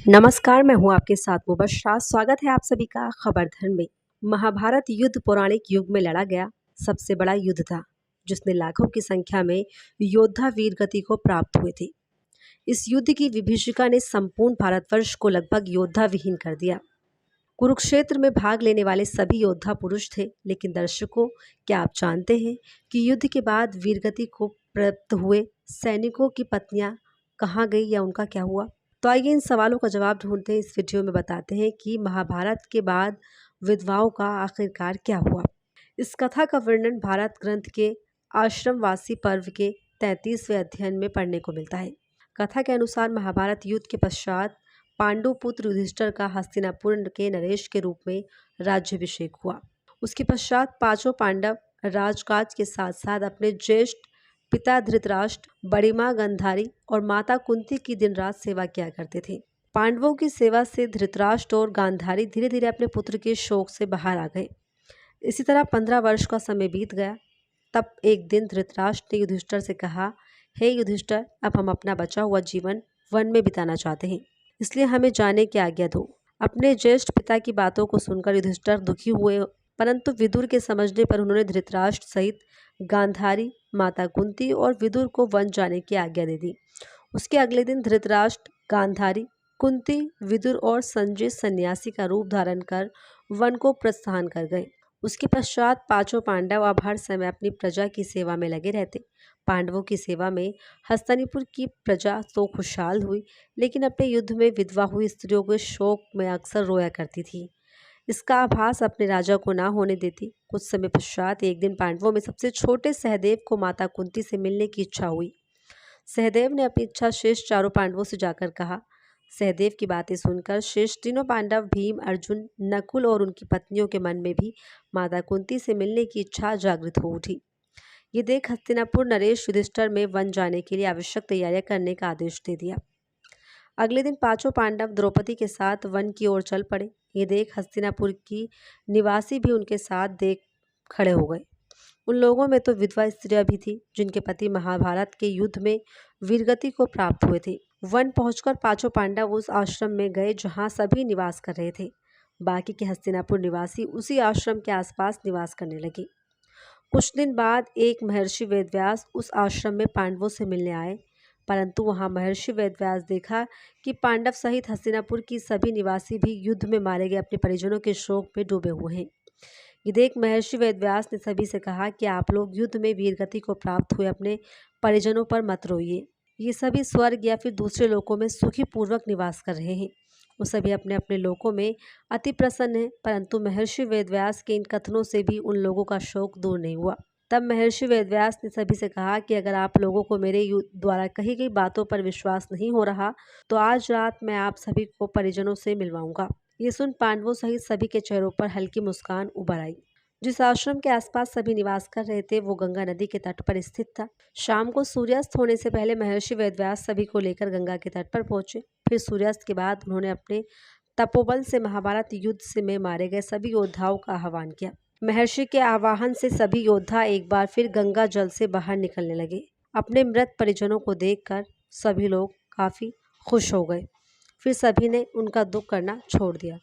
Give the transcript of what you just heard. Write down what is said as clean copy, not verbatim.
नमस्कार, मैं हूँ आपके साथ मुबश्शरा। स्वागत है आप सभी का खबर धन में। महाभारत युद्ध पौराणिक युग में लड़ा गया सबसे बड़ा युद्ध था, जिसने लाखों की संख्या में योद्धा वीर गति को प्राप्त हुए थे। इस युद्ध की विभीषिका ने संपूर्ण भारतवर्ष को लगभग योद्धा विहीन कर दिया। कुरुक्षेत्र में भाग लेने वाले सभी योद्धा पुरुष थे, लेकिन दर्शकों, क्या आप जानते हैं कि युद्ध के बाद वीरगति को प्राप्त हुए सैनिकों की पत्नियां कहाँ गई या उनका क्या हुआ? तो आइए इन सवालों का जवाब ढूंढते हैं। इस वीडियो में बताते हैं कि महाभारत के बाद विधवाओं का आखिरकार क्या हुआ। इस कथा का वर्णन भारत ग्रंथ के आश्रमवासी पर्व के 33वें अध्ययन में पढ़ने को मिलता है। कथा के अनुसार महाभारत युद्ध के पश्चात पांडु पुत्र युधिष्ठिर का हस्तिनापुर के नरेश के रूप में राज्याभिषेक हुआ। उसके पश्चात पांचों पांडव राजकाज के साथ साथ अपने ज्येष्ठ पिता धृतराष्ट्र, बड़ी माँ गांधारी और माता कुंती की दिन रात सेवा किया करते थे। पांडवों की सेवा से धृतराष्ट्र और गांधारी धीरे धीरे अपने पुत्र के शोक से बाहर आ गए। इसी तरह 15 वर्ष का समय बीत गया। तब एक दिन धृतराष्ट्र ने युधिष्ठिर से कहा, हे युधिष्ठिर, अब हम अपना बचा हुआ जीवन वन में बिताना चाहते हैं, इसलिए हमें जाने की आज्ञा दो। अपने ज्येष्ठ पिता की बातों को सुनकर युधिष्ठिर दुखी हुए, परंतु विदुर के समझने पर उन्होंने धृतराष्ट्र सहित गांधारी, माता कुंती और विदुर को वन जाने की आज्ञा दे दी। उसके अगले दिन धृतराष्ट्र, गांधारी, कुंती, विदुर और संजय सन्यासी का रूप धारण कर वन को प्रस्थान कर गए। उसके पश्चात पांचों पांडव अब हर समय अपनी प्रजा की सेवा में लगे रहते। पांडवों की सेवा में हस्तिनापुर की प्रजा तो खुशहाल हुई, लेकिन अपने युद्ध में विधवा हुई स्त्रियों के शोक में अक्सर रोया करती थी। इसका आभास अपने राजा को ना होने देती। कुछ समय पश्चात एक दिन पांडवों में सबसे छोटे सहदेव को माता कुंती से मिलने की इच्छा हुई। सहदेव ने अपनी इच्छा शेष चारों पांडवों से जाकर कहा। सहदेव की बातें सुनकर शेष तीनों पांडव भीम, अर्जुन, नकुल और उनकी पत्नियों के मन में भी माता कुंती से मिलने की इच्छा जागृत हो उठी। ये देख हस्तिनापुर नरेश युधिष्ठिर में वन जाने के लिए आवश्यक तैयारियां करने का आदेश दे दिया। अगले दिन पांचों पांडव द्रौपदी के साथ वन की ओर चल पड़े। ये देख हस्तिनापुर की निवासी भी उनके साथ देख खड़े हो गए। उन लोगों में तो विधवा स्त्रियां भी थी, जिनके पति महाभारत के युद्ध में वीरगति को प्राप्त हुए थे। वन पहुंचकर पांचों पांडव उस आश्रम में गए जहां सभी निवास कर रहे थे। बाकी के हस्तिनापुर निवासी उसी आश्रम के आसपास निवास करने लगे। कुछ दिन बाद एक महर्षि वेदव्यास उस आश्रम में पांडवों से मिलने आए, परंतु वहां महर्षि वेदव्यास देखा कि पांडव सहित हस्तिनापुर की सभी निवासी भी युद्ध में मारे गए अपने परिजनों के शोक में डूबे हुए हैं। ये देख महर्षि वेदव्यास ने सभी से कहा कि आप लोग युद्ध में वीरगति को प्राप्त हुए अपने परिजनों पर मत रोइए। ये सभी स्वर्ग या फिर दूसरे लोकों में सुखी पूर्वक निवास कर रहे हैं। वो सभी अपने अपने लोकों में अति प्रसन्न हैं, परंतु महर्षि वेदव्यास के इन कथनों से भी उन लोगों का शोक दूर नहीं हुआ। तब महर्षि वेदव्यास ने सभी से कहा कि अगर आप लोगों को मेरे द्वारा कही गई बातों पर विश्वास नहीं हो रहा, तो आज रात मैं आप सभी को परिजनों से मिलवाऊंगा। ये सुन पांडवों सहित सभी के चेहरों पर हल्की मुस्कान उभर आई। जिस आश्रम के आसपास सभी निवास कर रहे थे वो गंगा नदी के तट पर स्थित था। शाम को सूर्यास्त होने से पहले महर्षि वेदव्यास सभी को लेकर गंगा के तट पर पहुंचे। फिर सूर्यास्त के बाद उन्होंने अपने तपोबल से महाभारत युद्ध से में मारे गए सभी योद्धाओं का आह्वान किया। महर्षि के आह्वान से सभी योद्धा एक बार फिर गंगा जल से बाहर निकलने लगे। अपने मृत परिजनों को देखकर सभी लोग काफी खुश हो गए। फिर सभी ने उनका दुख करना छोड़ दिया।